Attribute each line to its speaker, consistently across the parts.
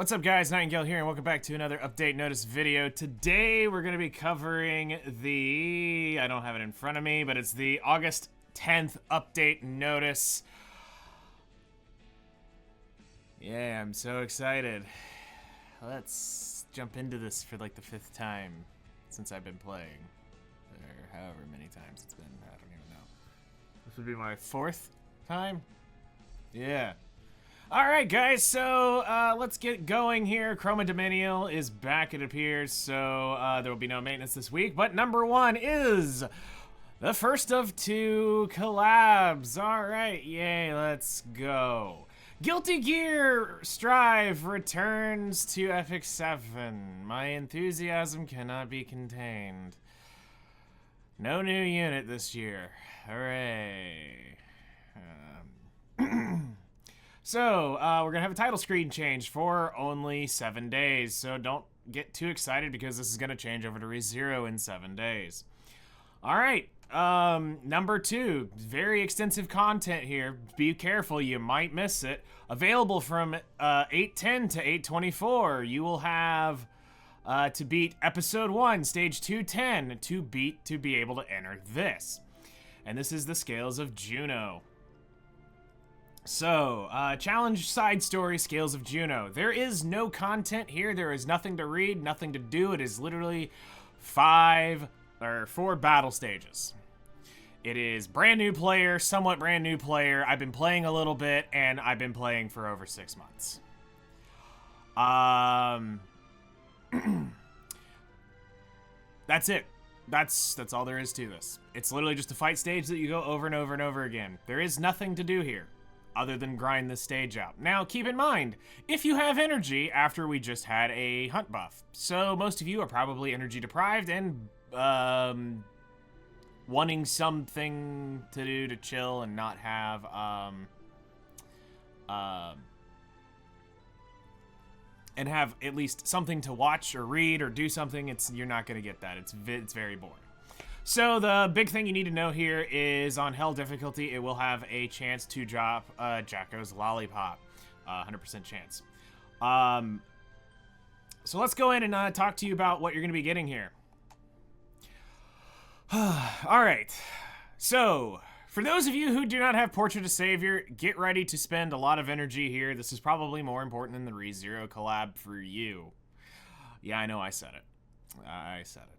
Speaker 1: What's up, guys? Nightingale here, and welcome back to another update notice video. Today we're going to be covering the, I don't have it in front of me, but it's the August 10th update notice. Yeah, I'm so excited. Let's jump into this for like the 5th time since I've been playing, or however many times it's been. I don't even know. This would be my 4th time. Yeah. Alright, guys, so let's get going here. Chroma Dominial is back, it appears, so there will be no maintenance this week. But number 1 is the first of 2 collabs. Alright, yay, let's go. Guilty Gear Strive returns to FX7. My enthusiasm cannot be contained. No new unit this year. Hooray. So, we're going to have a title screen change for only 7 days, so don't get too excited because this is going to change over to ReZero in 7 days. Alright, number 2, very extensive content here. Be careful, you might miss it. Available from 8:10 to 8:24, you will have to beat Episode 1, Stage 210, to be able to enter this. And this is the Scales of Juno. So, challenge side story, Scales of Juno. There is no content here. There is nothing to read, nothing to do. It is literally 4 battle stages. It is brand new player, somewhat brand new player. I've been playing a little bit, and I've been playing for over 6 months. That's it. That's all there is to this. It's literally just a fight stage that you go over and over and over again. There is nothing to do here other than grind this stage out. Now, keep in mind, if you have energy after we just had a hunt buff. So most of you are probably energy deprived and wanting something to do to chill and not have and have at least something to watch or read or do something. You're not going to get that. It's very boring. So the big thing you need to know here is on Hell difficulty, it will have a chance to drop Jacko's Lollipop. 100% chance. So let's go in and talk to you about what you're going to be getting here. Alright. So, for those of you who do not have Portrait of Savior, get ready to spend a lot of energy here. This is probably more important than the ReZero collab for you. Yeah, I know I said it. I said it.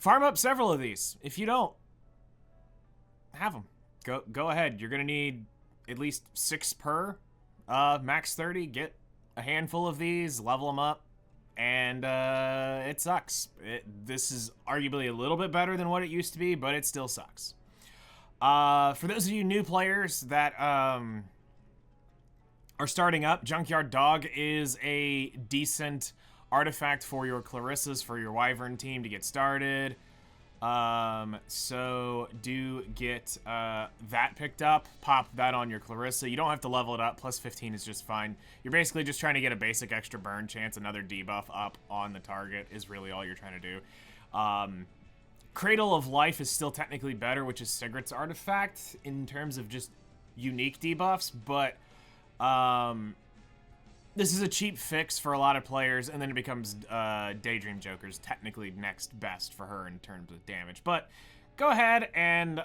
Speaker 1: Farm up several of these. If you don't, have them. Go ahead. You're going to need at least 6 per. Max 30. Get a handful of these. Level them up. And it sucks. This is arguably a little bit better than what it used to be, but it still sucks. For those of you new players that are starting up, Junkyard Dog is a decent artifact for your Clarissas, for your Wyvern team to get started. So do get that picked up. Pop that on your Clarissa. You don't have to level it up. Plus 15 is just fine. You're basically just trying to get a basic extra burn chance. Another debuff up on the target is really all you're trying to do. Cradle of Life is still technically better, which is Sigrid's artifact in terms of just unique debuffs, but this is a cheap fix for a lot of players, and then it becomes Daydream Joker's technically next best for her in terms of damage. But go ahead and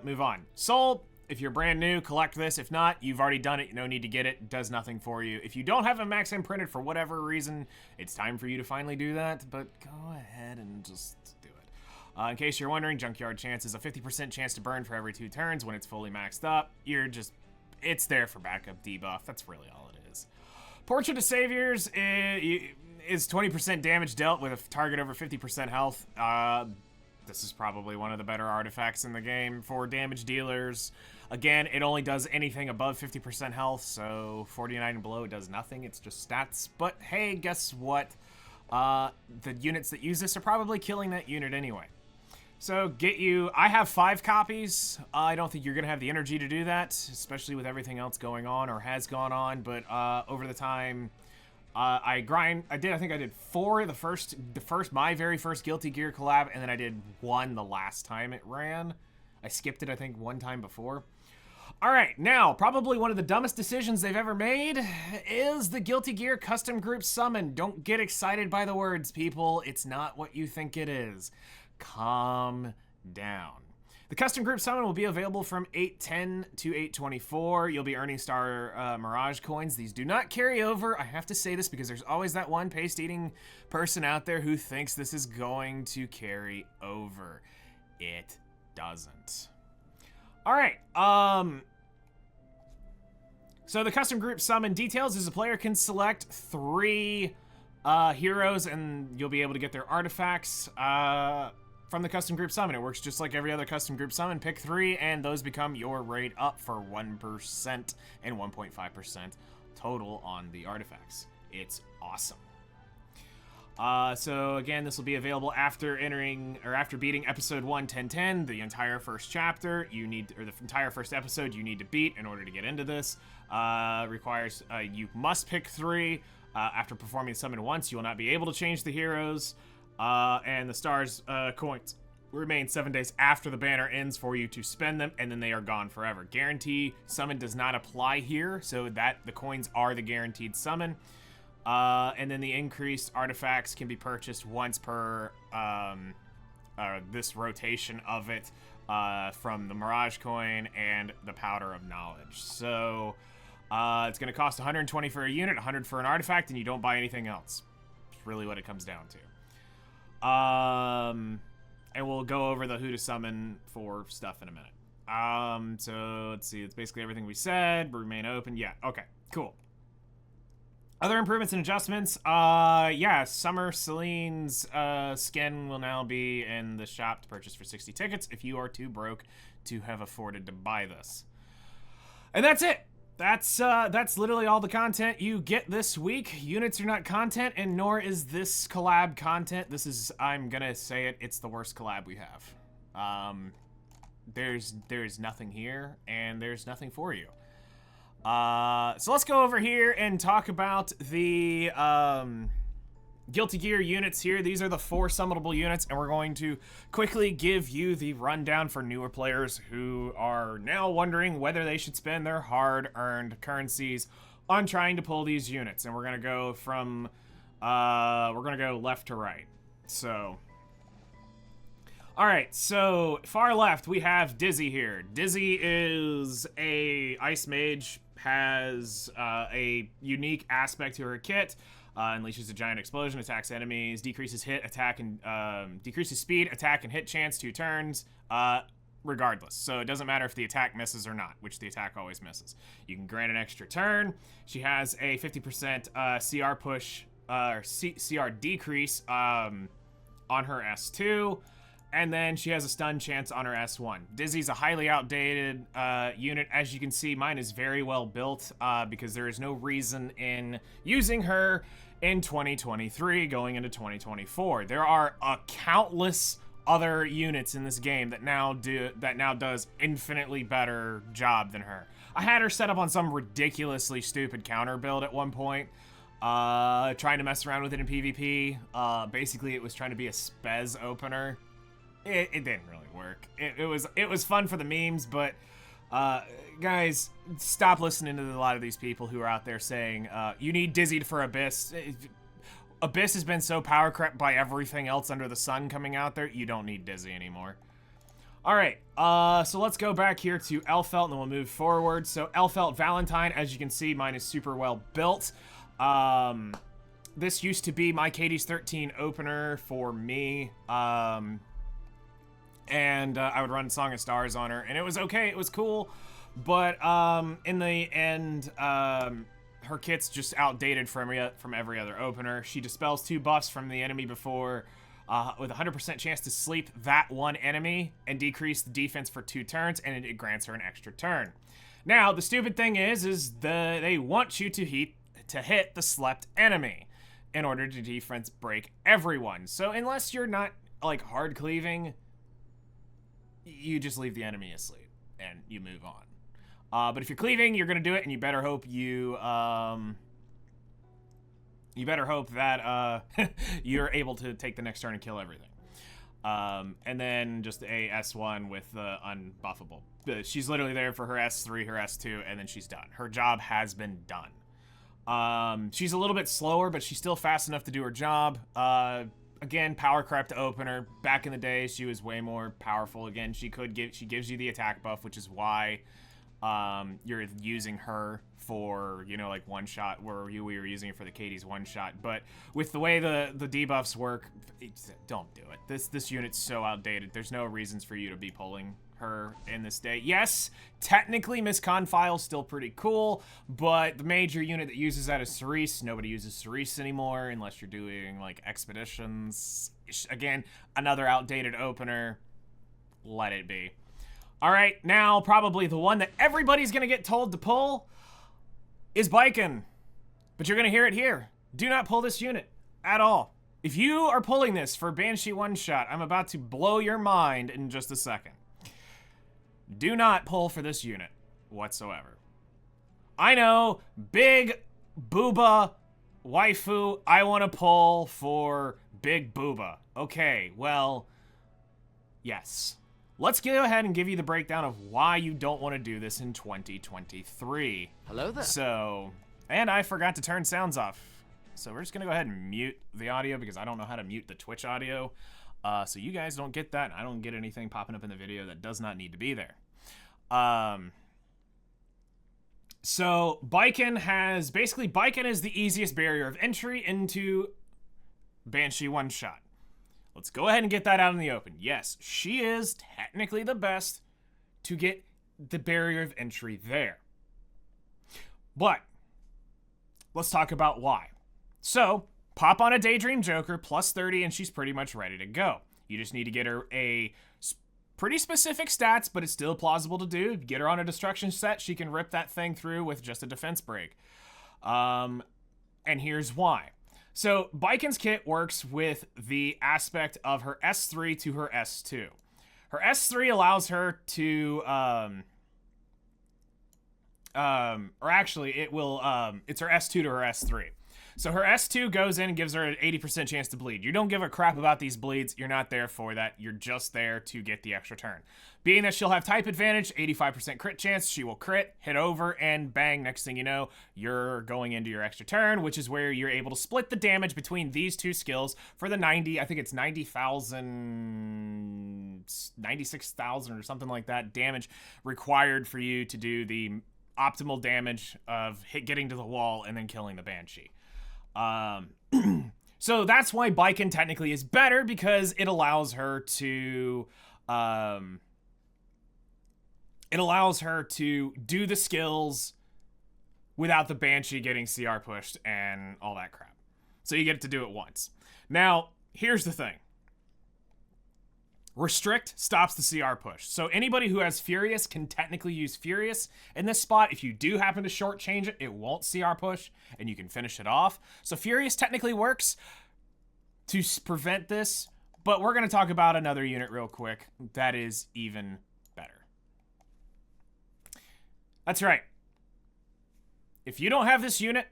Speaker 1: move on. Soul, if you're brand new, collect this. If not, you've already done it. No need to get it. It does nothing for you. If you don't have a max imprinted for whatever reason, it's time for you to finally do that. But go ahead and just do it. In case you're wondering, Junkyard Chance is a 50% chance to burn for every 2 turns when it's fully maxed up. It's there for backup debuff. That's really all it is. Portrait of Saviors is 20% damage dealt with a target over 50% health. This is probably one of the better artifacts in the game for damage dealers. Again, it only does anything above 50% health, so 49 and below it does nothing. It's just stats. But hey, guess what? The units that use this are probably killing that unit anyway. So I have 5 copies. I don't think you're going to have the energy to do that, especially with everything else going on or has gone on. But over the time, I think I did 4 my very first Guilty Gear collab, and then I did 1 the last time it ran. I skipped it, I think, 1 time before. All right, now, probably one of the dumbest decisions they've ever made is the Guilty Gear Custom Group Summon. Don't get excited by the words, people. It's not what you think it is. Calm down. The Custom Group Summon will be available from 8/10 to 8/24. You'll be earning Star Mirage coins. These do not carry over. I have to say this because there's always that one paste-eating person out there who thinks this is going to carry over. It doesn't. All right, so the custom group summon details is a player can select 3 heroes and you'll be able to get their artifacts from the custom group summon. It works just like every other custom group summon. Pick 3 and those become your rate up for 1% and 1.5% total on the artifacts. It's awesome. So again, this will be available after beating episode 1 the entire first chapter. The entire first episode you need to beat in order to get into this. Requires you must pick 3. After performing the summon once, you will not be able to change the heroes. And the stars coins remain 7 days after the banner ends for you to spend them, and then they are gone forever. Guarantee summon does not apply here, so that the coins are the guaranteed summon. And then the increased artifacts can be purchased once per this rotation of it from the Mirage Coin and the Powder of Knowledge. So it's going to cost 120 for a unit, 100 for an artifact, and you don't buy anything else. It's really what it comes down to. And we'll go over the who to summon for stuff in a minute. So let's see. It's basically everything we said. Remain open. Yeah. Okay. Cool. Other improvements and adjustments, yeah, Summer Celine's skin will now be in the shop to purchase for 60 tickets if you are too broke to have afforded to buy this. And that's it. That's literally all the content you get this week. Units are not content, and nor is this collab content. This is, I'm gonna say it, it's the worst collab we have. There's nothing here, and there's nothing for you. So let's go over here and talk about the Guilty Gear units here. These are the 4 summonable units, and we're going to quickly give you the rundown for newer players who are now wondering whether they should spend their hard-earned currencies on trying to pull these units. And we're gonna go from we're gonna go left to right. So, all right, so far left we have Dizzy here. Dizzy is a ice mage. Has a unique aspect to her kit. Unleashes a giant explosion, attacks enemies, decreases hit, attack, and decreases speed, attack, and hit chance 2 turns, regardless. So it doesn't matter if the attack misses or not, which the attack always misses. You can grant an extra turn. She has a 50% CR push, or CR decrease on her S2. And then she has a stun chance on her S1. Dizzy's a highly outdated unit. As you can see, mine is very well built because there is no reason in using her in 2023 going into 2024. There are countless other units in this game that now does infinitely better job than her. I had her set up on some ridiculously stupid counter build at one point. Trying to mess around with it in PvP. Basically, it was trying to be a spez opener. It didn't really work. It was fun for the memes, but guys, stop listening to a lot of these people who are out there saying you need Dizzy for Abyss. Abyss has been so power crept by everything else under the sun coming out there. You don't need Dizzy anymore. All right, so let's go back here to Elfelt, and then we'll move forward. So Elfelt Valentine, as you can see, mine is super well built. This used to be my Katie's 13 opener for me. And I would run Song of Stars on her, and it was okay, it was cool, but in the end, her kit's just outdated from every other opener. She dispels 2 buffs from the enemy before, with a 100% chance to sleep that one enemy and decrease the defense for 2 turns, and it grants her an extra turn. Now, the stupid thing is they want you to hit the slept enemy in order to defense break everyone. So unless you're not, like, hard cleaving, you just leave the enemy asleep and you move on. But if you're cleaving, you're gonna do it, and you better hope that you're able to take the next turn and kill everything. And then just a S1 with the unbuffable. She's literally there for her S3, her S2, and then she's done. Her job has been done. She's a little bit slower, but she's still fast enough to do her job. Again, power crept opener. Back in the day, she was way more powerful. Again, she gives you the attack buff, which is why you're using her for, you know, like one shot, where we were using it for the Katie's one shot. But with the way the debuffs work, don't do it. This unit's so outdated. There's no reasons for you to be pulling her in this day. Yes, technically Miss Confile's still pretty cool, but the major unit that uses that is Cerise. Nobody uses Cerise anymore unless you're doing like expeditions. Again, another outdated opener. Let it be. All right, now probably the one that everybody's gonna get told to pull is Awaken, but you're gonna hear it here. Do not pull this unit at all. If you are pulling this for Banshee one shot, I'm about to blow your mind in just a second. Do not pull for this unit whatsoever. I know, big booba waifu, I want to pull for big booba. Okay, well, yes. Let's go ahead and give you the breakdown of why you don't want to do this in 2023.
Speaker 2: Hello there.
Speaker 1: So, and I forgot to turn sounds off. So we're just going to go ahead and mute the audio because I don't know how to mute the Twitch audio. So you guys don't get that. I don't get anything popping up in the video that does not need to be there. So Awaken is the easiest barrier of entry into Banshee one shot. Let's go ahead and get that out in the open. Yes, she is technically the best to get the barrier of entry there. But let's talk about why. So, pop on a Daydream Joker, plus 30, and she's pretty much ready to go. You just need to get her a pretty specific stats, but it's still plausible to do. Get her on a destruction set, she can rip that thing through with just a defense break. And here's why. So, Awaken's kit works with the aspect of her S3 to her S2. Her S3 allows her to, or actually, it's her S2 to her S3. So her S2 goes in and gives her an 80% chance to bleed. You don't give a crap about these bleeds. You're not there for that. You're just there to get the extra turn. Being that she'll have type advantage, 85% crit chance, she will crit, hit over, and bang, next thing you know, you're going into your extra turn, which is where you're able to split the damage between these two skills for the 90, I think it's 90,000, 96,000 or something like that damage required for you to do the optimal damage of getting to the wall and then killing the Banshee. So that's why Awaken technically is better, because it allows her to do the skills without the Banshee getting CR pushed and all that crap. So you get to do it once. Now, here's the thing. Restrict stops the CR push. So anybody who has Furious can technically use Furious in this spot. If you do happen to shortchange it, it won't CR push, and you can finish it off. So Furious technically works to prevent this, but we're going to talk about another unit real quick that is even better. That's right. If you don't have this unit,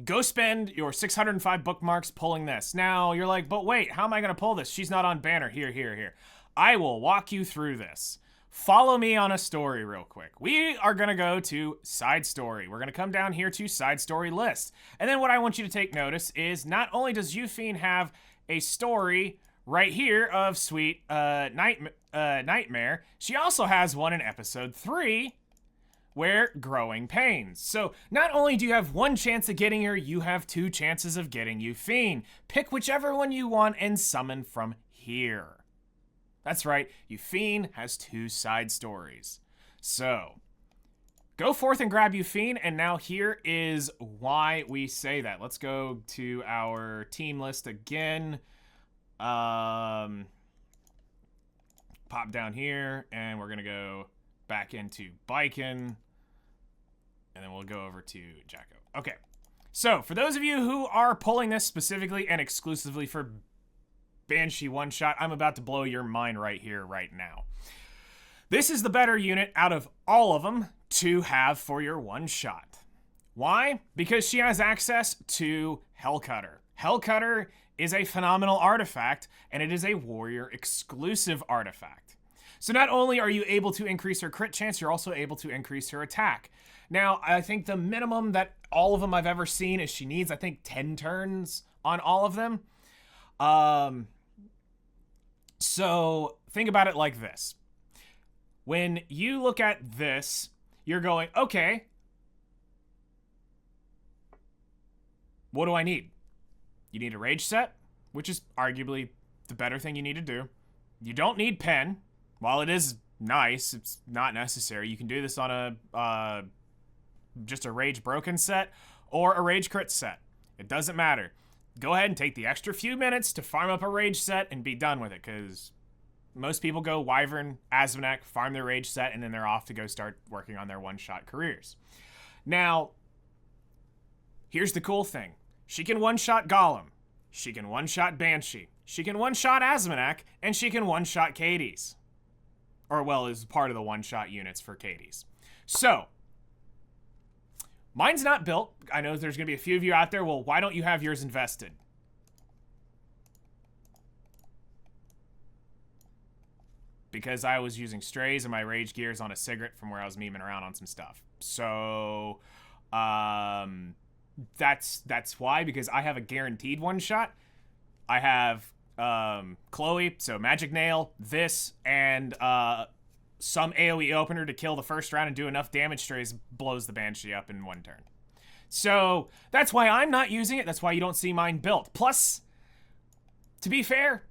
Speaker 1: go spend your 605 bookmarks pulling this. Now, you're like, but wait, how am I going to pull this? She's not on banner. Here. I will walk you through this. Follow me on a story real quick. We are going to go to side story. We're going to come down here to side story list. And then what I want you to take notice is not only does Euphine have a story right here of Sweet Nightmare, she also has one in episode 3, where Growing Pains. So not only do you have one chance of getting her, you have 2 chances of getting Euphine. Pick whichever one you want and summon from here. That's right, Euphine has 2 side stories. So go forth and grab Euphine, and now here is why we say that. Let's go to our team list again. Pop down here, and we're gonna go back into Awaken, and then we'll go over to Jacko. Okay, so for those of you who are pulling this specifically and exclusively for Banshee one-shot, I'm about to blow your mind right here, right now. This is the better unit out of all of them to have for your one-shot. Why? Because she has access to Hellcutter. Hellcutter is a phenomenal artifact, and it is a warrior exclusive artifact. So not only are you able to increase her crit chance, you're also able to increase her attack. Now, I think the minimum that all of them I've ever seen is she needs, I think, 10 turns on all of them. So think about it like this. When you look at this, you're going, okay, what do I need? You need a rage set, which is arguably the better thing you need to do. You don't need pen. While it is nice, it's not necessary. You can do this on a just a rage broken set or a rage crit set. It doesn't matter. Go ahead and take the extra few minutes to farm up a rage set and be done with it, because most people go Wyvern, Azmonak, farm their rage set, and then they're off to go start working on their one-shot careers. Now, here's the cool thing. She can one-shot Golem. She can one-shot Banshee. She can one-shot Azmonak, and she can one-shot Cadiz. Or, well, is part of the one-shot units for Cadiz. So, mine's not built. I know there's going to be a few of you out there. Well, why don't you have yours invested? Because I was using strays and my rage gears on a cigarette from where I was memeing around on some stuff. So, that's why, because I have a guaranteed one shot. I have Chloe, so Magic Nail, this, and some AoE opener to kill the first round and do enough damage. Strays blows the Banshee up in one turn. So that's why I'm not using it. That's why you don't see mine built. Plus, to be fair,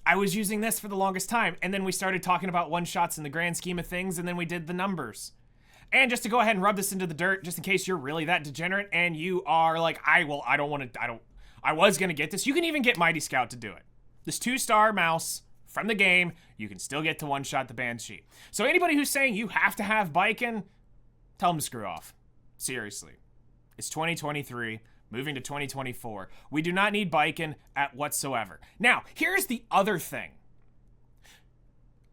Speaker 1: I was using this for the longest time, and then we started talking about one-shots in the grand scheme of things, and then we did the numbers. And just to go ahead and rub this into the dirt, just in case you're really that degenerate and you are like, I was gonna get this. You can even get Mighty Scout to do it. This 2-star mouse from the game, you can still get to one-shot the Banshee. So anybody who's saying you have to have Biken, tell them to screw off. Seriously. It's 2023. Moving to 2024. We do not need Biken at whatsoever. Now, here's the other thing.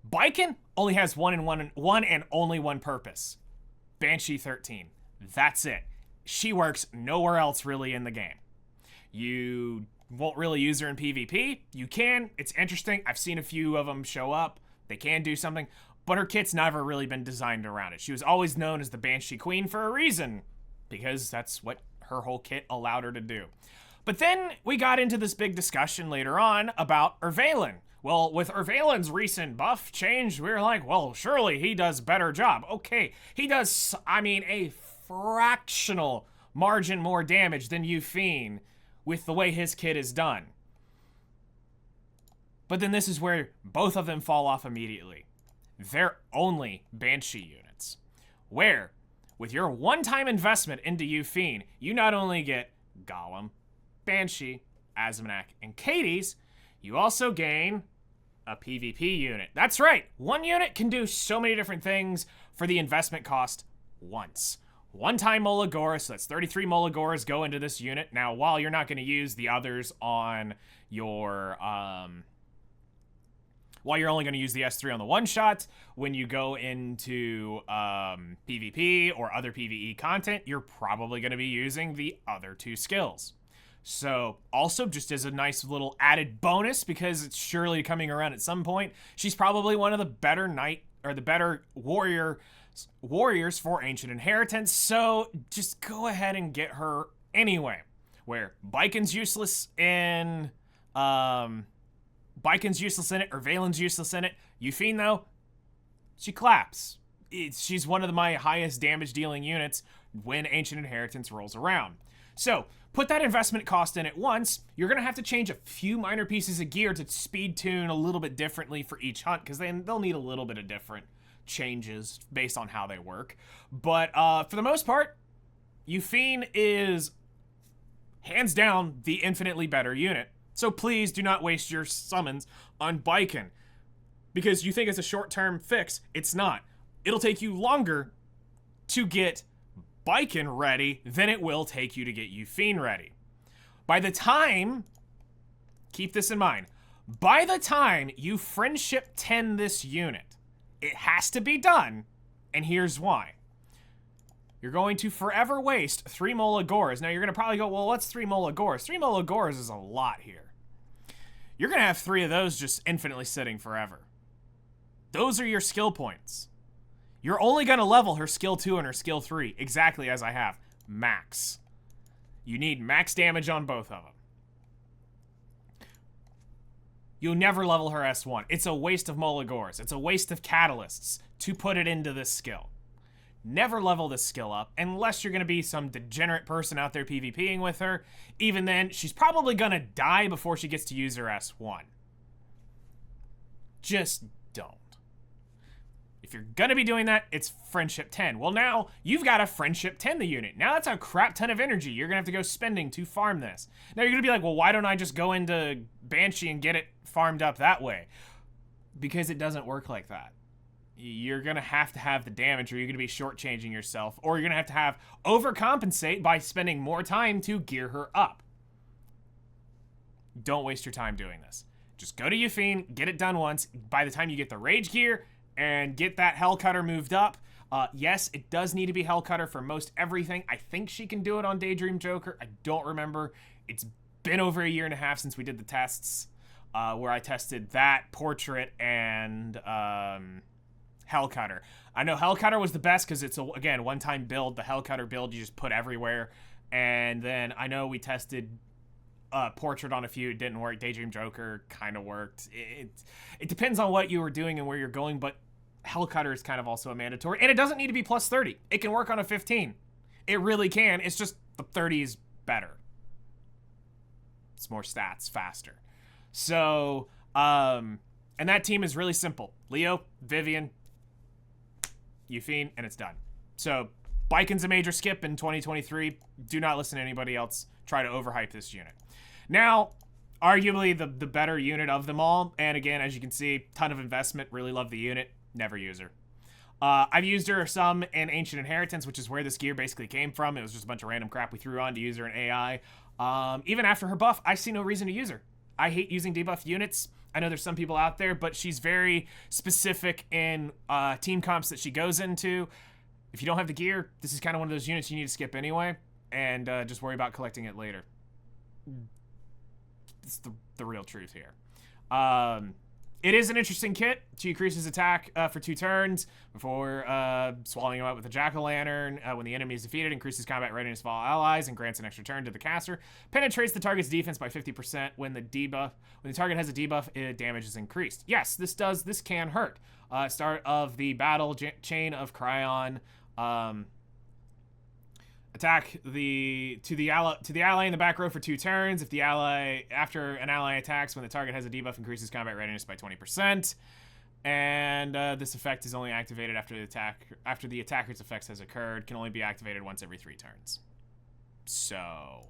Speaker 1: Biken only has one and only one purpose. Banshee 13. That's it. She works nowhere else really in the game. You won't really use her in PvP. You can. It's interesting. I've seen a few of them show up. They can do something. But her kit's never really been designed around it. She was always known as the Banshee Queen for a reason. Because that's what her whole kit allowed her to do. But then we got into this big discussion later on about Ervalen. Well, with Ervalen's recent buff change, we were like, well, surely he does better job. Okay, he does, I mean, a fractional margin more damage than Yufine with the way his kit is done. But then this is where both of them fall off immediately. They're only Banshee units. Where, with your one-time investment into Yufine, you not only get Golem, Banshee, Azmonak, and Cadiz, you also gain a PvP unit. That's right, one unit can do so many different things for the investment cost once. One-time Molagoras, so that's 33 Molagoras go into this unit. Now, while you're not going to use the others on your, while you're only going to use the S3 on the one-shot, when you go into PvP or other PvE content, you're probably going to be using the other two skills. So, also, just as a nice little added bonus, because it's surely coming around at some point, she's probably one of the better better warriors for Ancient Inheritance, so just go ahead and get her anyway. Where Biken's useless in, Ervalen's useless in it. Yufine, though, she claps. She's one of my highest damage dealing units when Ancient Inheritance rolls around. So, put that investment cost in at once. You're going to have to change a few minor pieces of gear to speed tune a little bit differently for each hunt, because they'll need a little bit of different changes based on how they work. But for the most part, Yufine is hands down the infinitely better unit. So please do not waste your summons on Biken. Because you think it's a short-term fix, it's not. It'll take you longer to get Biken ready than it will take you to get Yufine ready. By the time, keep this in mind, by the time you friendship 10 this unit, it has to be done, and here's why. You're going to forever waste 3 Mola Gores. Now, you're going to probably go, well, what's 3 Mola Gores? 3 Mola Gores is a lot here. You're going to have 3 of those just infinitely sitting forever. Those are your skill points. You're only going to level her skill 2 and her skill 3, exactly as I have. Max. You need max damage on both of them. You'll never level her S1. It's a waste of Mola Gores. It's a waste of catalysts to put it into this skill. Never level this skill up unless you're going to be some degenerate person out there PvPing with her. Even then, she's probably going to die before she gets to use her S1. Just don't. If you're going to be doing that, it's Friendship 10. Well, now you've got a Friendship 10 the unit. Now that's a crap ton of energy you're going to have to go spending to farm this. Now you're going to be like, well, why don't I just go into Banshee and get it farmed up that way? Because it doesn't work like that. You're going to have the damage, or you're going to be shortchanging yourself, or you're going to have overcompensate by spending more time to gear her up. Don't waste your time doing this. Just go to Yufine, get it done once. By the time you get the Rage Gear and get that Hell Cutter moved up, yes, it does need to be Hell Cutter for most everything. I think she can do it on Daydream Joker. I don't remember. It's been over 1.5 years since we did the tests, where I tested that, Portrait, and Hell Cutter. I know Hell Cutter was the best because it's, again, one-time build. The Hell Cutter build you just put everywhere. And then I know we tested Portrait on a few. It didn't work. Daydream Joker kind of worked. It depends on what you were doing and where you're going, but Hell Cutter is kind of also a mandatory. And it doesn't need to be plus 30. It can work on a 15. It really can. It's just the 30 is better. It's more stats, faster. So, and that team is really simple. Leo, Vivian, Yufine, and it's done. So, Baikon's a major skip in 2023. Do not listen to anybody else try to overhype this unit. Now, arguably the better unit of them all, and again, as you can see, ton of investment, really love the unit, never use her. I've used her some in Ancient Inheritance, which is where this gear basically came from. It was just a bunch of random crap we threw on to use her in AI. Even after her buff, I see no reason to use her. I hate using debuff units. I know there's some people out there, but she's very specific in team comps that she goes into. If you don't have the gear, this is kind of one of those units you need to skip anyway, and just worry about collecting it later. It's the real truth here. It is an interesting kit. She increases attack for 2 turns before swallowing him up with a Jack-o'-lantern. When the enemy is defeated, increases combat readiness of all allies and grants an extra turn to the caster. Penetrates the target's defense by 50% when the target has a debuff, damage is increased. Yes, this can hurt. Start of the battle, Chain of Cryon. Attack to the ally in the back row for 2 turns. If the ally, after an ally attacks, when the target has a debuff, increases combat readiness by 20%. And this effect is only activated after the attacker's effects has occurred. Can only be activated once every 3 turns. So,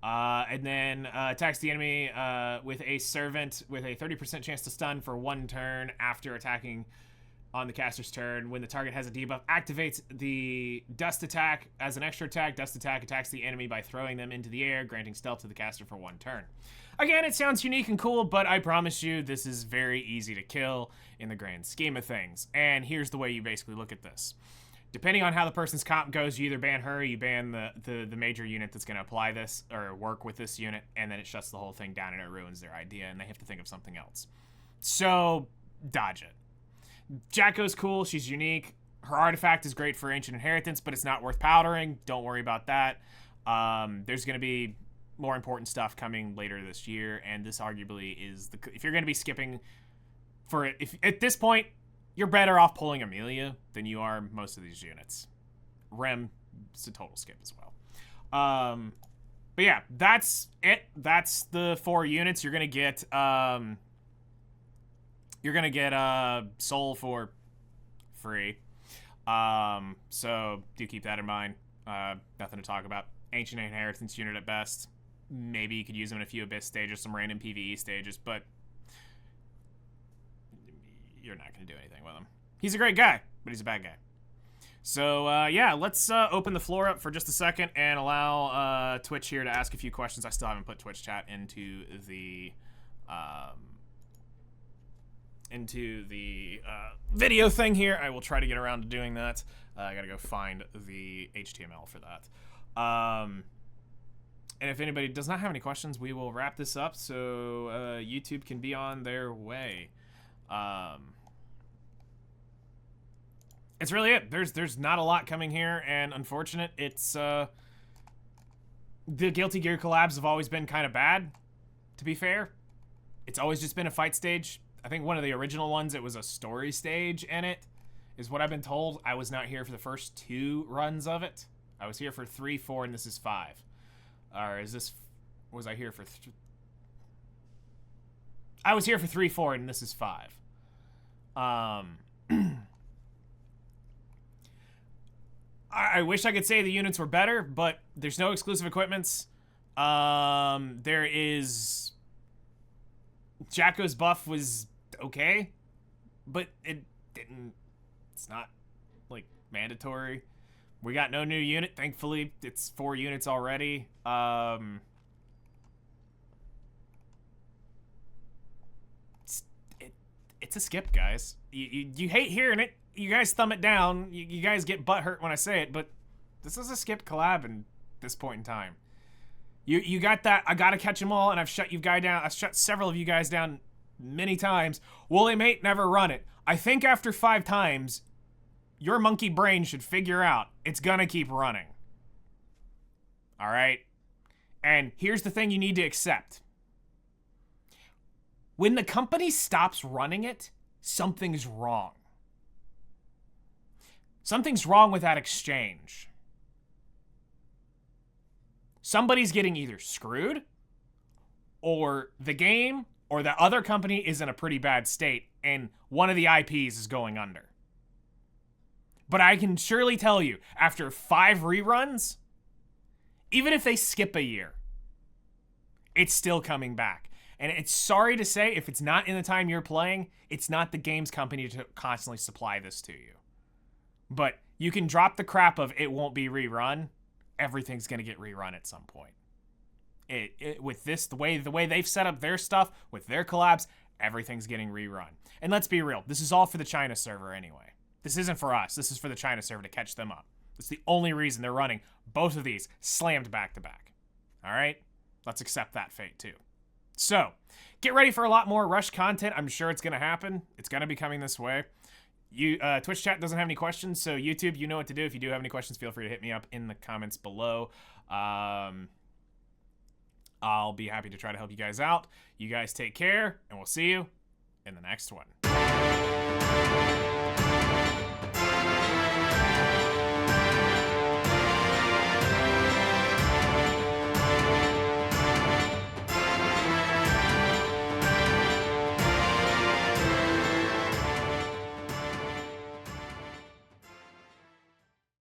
Speaker 1: and then attacks the enemy with a servant with a 30% chance to stun for 1 turn after attacking on the caster's turn. When the target has a debuff, activates the Dust Attack as an extra attack. Dust Attack attacks the enemy by throwing them into the air, granting stealth to the caster for 1 turn. Again, it sounds unique and cool, but I promise you this is very easy to kill in the grand scheme of things. And here's the way you basically look at this. Depending on how the person's comp goes, you either ban her or you ban the major unit that's going to apply this or work with this unit, and then it shuts the whole thing down and it ruins their idea and they have to think of something else. So, dodge it. Jacko's cool. She's unique. Her artifact is great for Ancient Inheritance, but it's not worth powdering. Don't worry about that. There's going to be more important stuff coming later this year, and this arguably is if you're going to be skipping for it, if at this point you're better off pulling Amelia than you are most of these units. Rem is a total skip as well. But yeah, that's it. That's the 4 units you're going to get. You're going to get Soul for free. So do keep that in mind. Nothing to talk about. Ancient Inheritance unit at best. Maybe you could use him in a few Abyss stages, some random PvE stages, but you're not going to do anything with him. He's a great guy, but he's a bad guy. So, yeah, let's open the floor up for just a second and allow Twitch here to ask a few questions. I still haven't put Twitch chat into the into the video thing here. I will try to get around to doing that. I gotta go find the HTML for that. And if anybody does not have any questions, we will wrap this up so YouTube can be on their way. It's really it. There's not a lot coming here, and unfortunate. It's the Guilty Gear collabs have always been kind of bad, to be fair. It's always just been a fight stage. I think one of the original ones, it was a story stage in it, is what I've been told. I was not here for the first 2 runs of it. I was here for 3, 4, and this is 5. Or is this... Was I here for... I was here for 3, 4, and this is 5. I wish I could say the units were better, but there's no exclusive equipments. There is... Jacko's buff was okay, but it didn't... It's not, like, mandatory. We got no new unit. Thankfully, it's 4 units already. It's a skip, guys. You hate hearing it. You guys thumb it down. You guys get butthurt when I say it, but this is a skip collab in this point in time. You got that. I gotta catch them all, and I've shut you guys down. I've shut several of you guys down many times. Woolly mate, never run it. I think after 5 times, your monkey brain should figure out it's gonna keep running. All right? And here's the thing you need to accept. When the company stops running it, something's wrong. Something's wrong with that exchange. Somebody's getting either screwed, or the game, or the other company is in a pretty bad state, and one of the IPs is going under. But I can surely tell you, after 5 reruns, even if they skip a year, it's still coming back. And it's sorry to say, if it's not in the time you're playing, it's not the game's company to constantly supply this to you. But you can drop the crap of it won't be rerun. Everything's going to get rerun at some point. With this, the way they've set up their stuff, with their collabs, everything's getting rerun. And let's be real, this is all for the China server anyway. This isn't for us. This is for the China server to catch them up. It's the only reason they're running both of these slammed back to back. All right? Let's accept that fate too. So, get ready for a lot more Rush content. I'm sure it's going to happen. It's going to be coming this way. Twitch chat doesn't have any questions, so YouTube, you know what to do. If you do have any questions, feel free to hit me up in the comments below. I'll be happy to try to help you guys out. You guys take care, and we'll see you in the next one.